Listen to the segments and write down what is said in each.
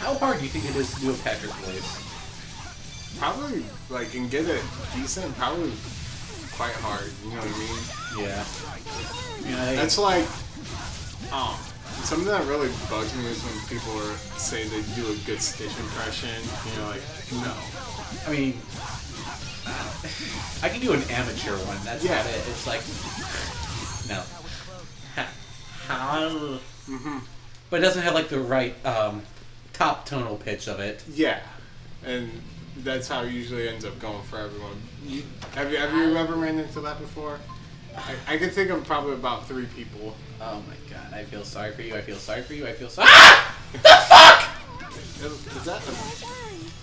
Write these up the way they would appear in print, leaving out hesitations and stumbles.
How hard do you think it is to do a Patrick voice? Probably, like, and get it decent, probably quite hard, you know what I mean? Yeah. That's like, something that really bugs me is when people say they do a good Stitch impression, and you're like, no. I mean, I can do an amateur one, that's about it. It's like, no. How? But it doesn't have, like, the right top tonal pitch of it. Yeah. And that's how it usually ends up going for everyone. Have you ever ran into that before? I can think of probably about 3 people. Oh my god, I feel sorry for you, I feel sorry for you, I feel sorry. Ah! The fuck?!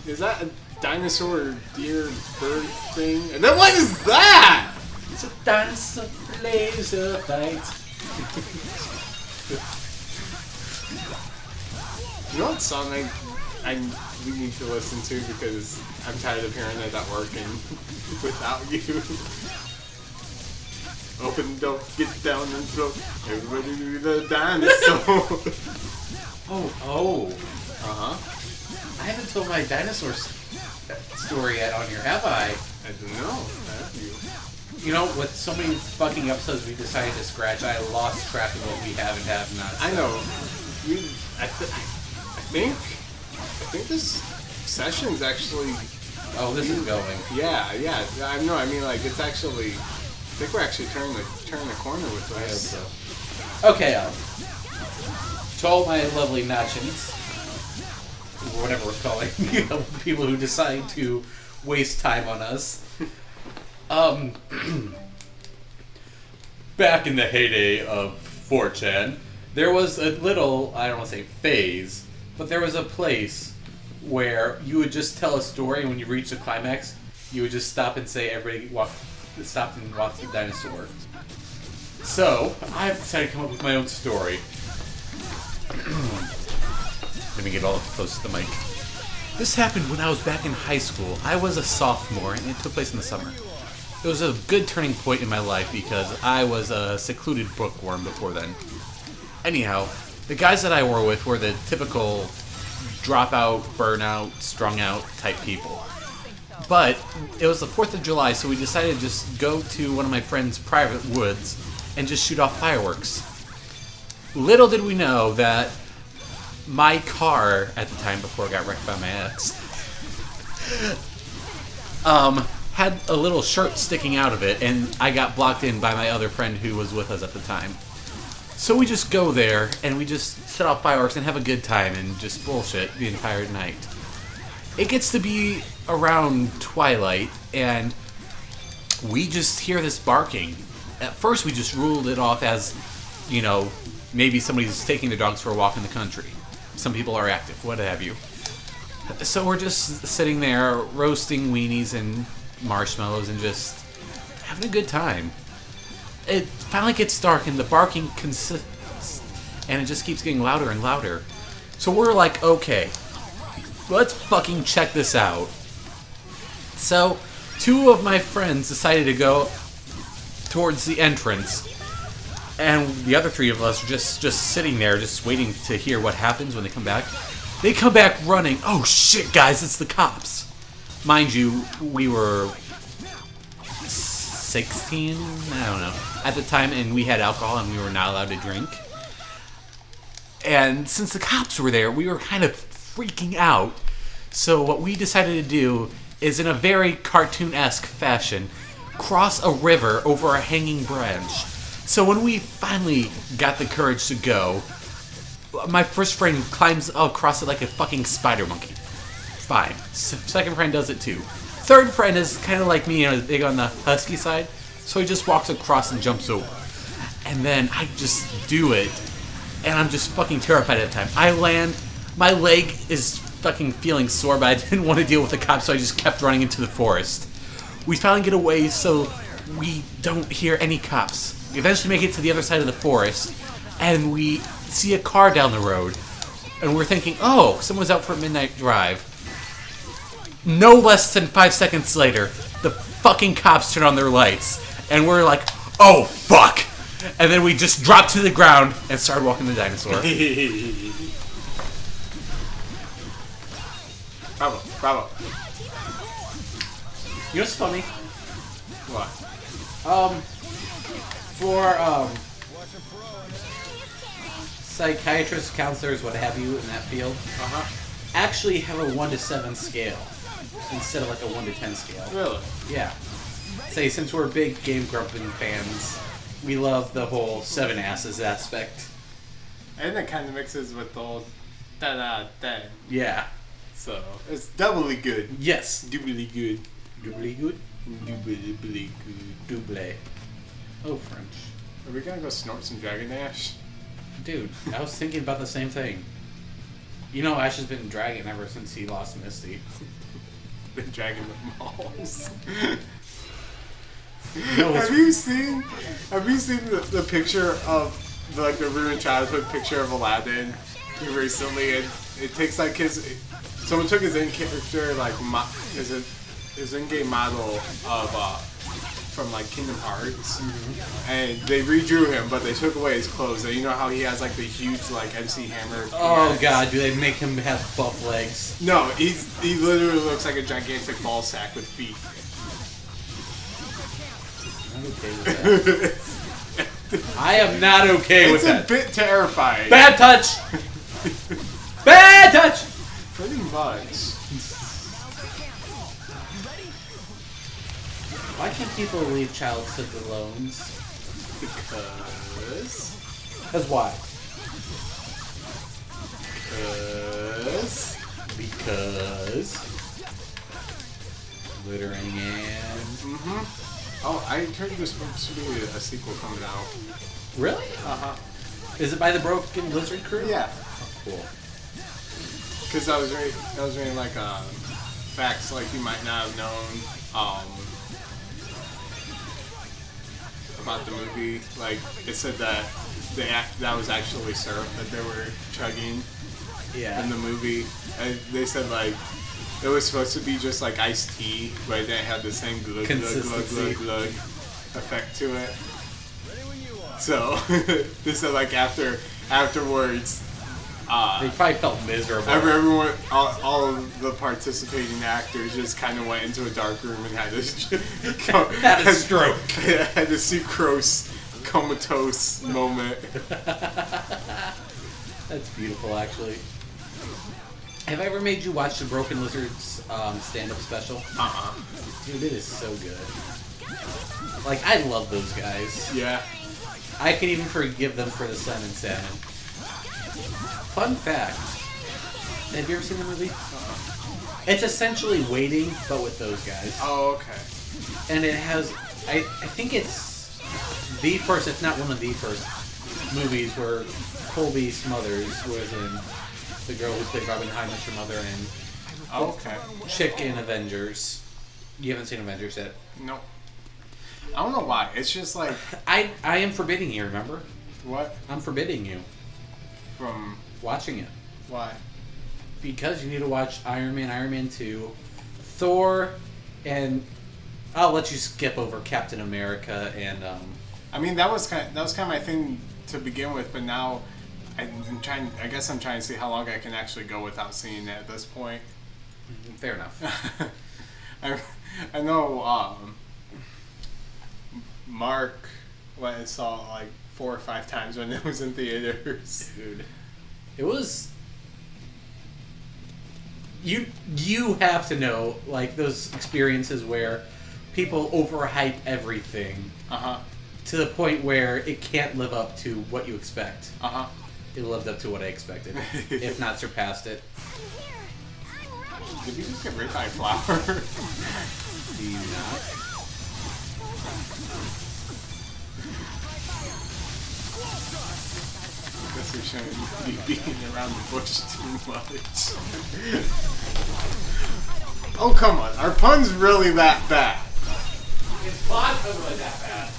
Is that a dinosaur, deer, bird thing? And then what is that? It's a dinosaur laser fight. You know what song we need to listen to because I'm tired of hearing it at work and without you. Open, don't get down and float. Everybody do the dinosaur. Oh. I haven't told my dinosaur story yet on here, have I? I don't know. Have you? You know, with so many fucking episodes we decided to scratch, I lost track of what we have and have not. So. I know. I think this session's actually... Oh, this is going. Yeah. I know. I mean, like, it's actually... I think we're actually turning the corner with this. I hope so. Okay, to all my lovely Nachins, or whatever we're calling people who decide to waste time on us. Back in the heyday of 4chan, there was a little, I don't want to say phase, but there was a place where you would just tell a story, and when you reach the climax, you would just stop and say, everybody stopped and walked the dinosaur. So, I've decided to come up with my own story. Let me get all close to the mic. This happened when I was back in high school. I was a sophomore, and it took place in the summer. It was a good turning point in my life because I was a secluded bookworm before then. Anyhow, the guys that I were with were the typical dropout, burnout, strung out type people. But it was the 4th of July, so we decided to just go to one of my friend's private woods and just shoot off fireworks. Little did we know that my car, at the time before it got wrecked by my ex, had a little shirt sticking out of it, and I got blocked in by my other friend who was with us at the time. So we just go there, and we just set off fireworks and have a good time and just bullshit the entire night. It gets to be around twilight, and we just hear this barking. At first, we just ruled it off as, you know, maybe somebody's taking their dogs for a walk in the country. Some people are active, what have you. So we're just sitting there roasting weenies and marshmallows and just having a good time. It finally gets dark and the barking consists, and it just keeps getting louder and louder. So we're like, okay, let's fucking check this out. So 2 of my friends decided to go towards the entrance, and the other 3 of us are just sitting there, just waiting to hear what happens when they come back. They come back running. Oh shit, guys, it's the cops. Mind you, we were 16, I don't know, at the time, and we had alcohol and we were not allowed to drink. And since the cops were there, we were kind of freaking out. So what we decided to do is, in a very cartoon-esque fashion, cross a river over a hanging branch. So when we finally got the courage to go, my first friend climbs across it like a fucking spider monkey. Fine. Second friend does it too. Third friend is kind of like me, you know, big on the husky side, so he just walks across and jumps over. And then I just do it, and I'm just fucking terrified at the time. I land, my leg is fucking feeling sore, but I didn't want to deal with the cops, so I just kept running into the forest. We finally get away, so we don't hear any cops. We eventually make it to the other side of the forest, and we see a car down the road, and we're thinking, oh, someone's out for a midnight drive. No less than 5 seconds later, the fucking cops turn on their lights, and we're like, oh, fuck! And then we just drop to the ground and start walking the dinosaur. Bravo, bravo. You know what's funny? What? For psychiatrists, counselors, what have you in that field, actually have a 1 to 7 scale instead of like a 1 to 10 scale. Really? Yeah. Say, since we're big Game Grumpin fans, we love the whole 7 asses aspect. And it kind of mixes with the whole da-da-da. Yeah. So, it's doubly good. Yes. Doubly good. Doubly good? Doubly good. Double. Oh, French. Are we gonna go snort some Dragon Ash? Dude, I was thinking about the same thing. You know, Ash has been dragging ever since he lost Misty. Been dragging the malls. No, Have you seen the picture of the ruined childhood picture of Aladdin recently? And it takes like someone took his in-character his in-game model of from like Kingdom Hearts, and they redrew him, but they took away his clothes. And you know how he has like the huge like MC Hammer. Oh pants? god, do they make him have buff legs? No, he literally looks like a gigantic ball sack with feet. I'm okay with that. I am not okay with that. It's a bit terrifying. Bad touch! Bad touch! Pretty much. Why can't people leave childhood alone? Because why? Because glittering and... Oh, I heard there's supposed to be a sequel coming out. Really? Is it by the Broken Lizard crew? Yeah. Oh, cool. Because I was reading like facts like you might not have known about the movie. Like it said that that was actually syrup that they were chugging in the movie, and they said like it was supposed to be just like iced tea, but it didn't have the same glug glug glug glug glug effect to it. So they said like afterwards. They probably felt miserable. Everyone, all of the participating actors just kind of went into a dark room and had this had a stroke. Had a sucrose comatose moment. That's beautiful, actually. Have I ever made you watch the Broken Lizards stand-up special? Dude, it is so good. Like, I love those guys. Yeah. I can even forgive them for the Sun and Salmon. Fun fact. Have you ever seen the movie? It's essentially Waiting, but with those guys. Oh, okay. And it has... I think it's the first, if not one of the first, movies where Colby Smothers was in the girl who played Robin Hood, Mr. Mother, and Okay. chick in Avengers. You haven't seen Avengers yet? No. I don't know why. It's just like... I am forbidding you, remember? What? I'm forbidding you From... watching it. Why? Because you need to watch Iron Man 2, Thor, and I'll let you skip over Captain America and I mean, that was kind of my thing to begin with, but now I'm trying to see how long I can actually go without seeing it at this point. fair enough. I know Mark went and saw it like 4 or 5 times when it was in theaters. Dude. It was... You have to know, like, those experiences where people overhype everything to the point where it can't live up to what you expect. It lived up to what I expected, if not surpassed it. Did you just get ripped by a flower? Do you not? I guess we shouldn't be beating around the bush too much. Oh, come on. Are puns really that bad? It's not really that bad.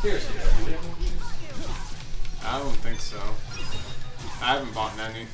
Seriously, though, do you have more shoes? I don't think so. I haven't bought any.